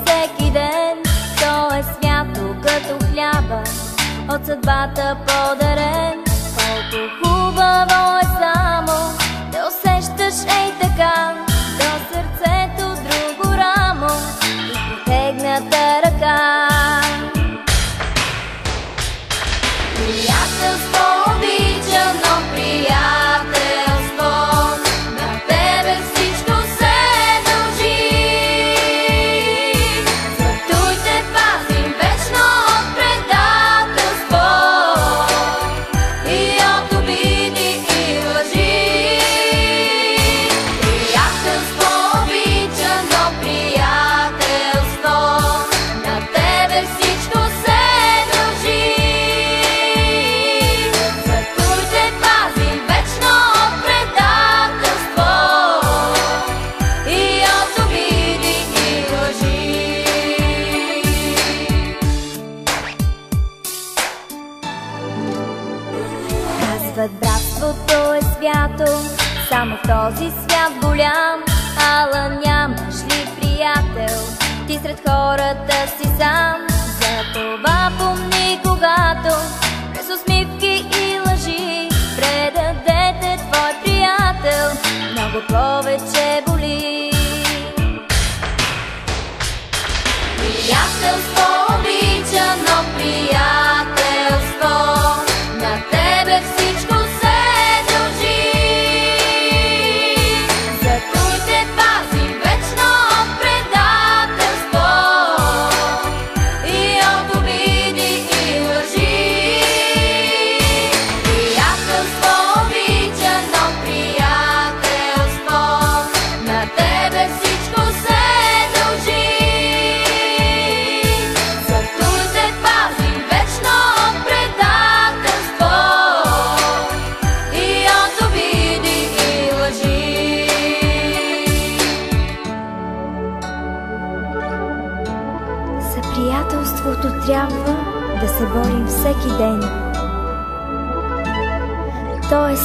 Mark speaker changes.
Speaker 1: всеки ден. То е свято като хляба, от съдбата подарен. Колко хубаво е само да усещаш ей така до сърцето друго рамо и протегната ръка. Приятелство обичано, приятелство, на тебе всичко се дължи. Зато и те пазим вечно от предателство и от обиди и лъжи. Приятелство обичано, приятелство, на тебе всичко се дължи. Братството е свято, само в този свят голям. Ала нямаш ли приятел, ти сред хората си сам? За това помни, когато през усмивки и лъжи предадете твой приятел, много повече боли. Приятелство обичано, приятелство, на тебе всичко се дължи. Зато и те пазим вечно от предателство и от обиди и лъжи. Приятелство обичано, приятелство, на тебе всичко се дължи. Зато и те пазим вечно от предателство и от обиди и лъжи. За приятелството трябва да се борим всеки ден. То е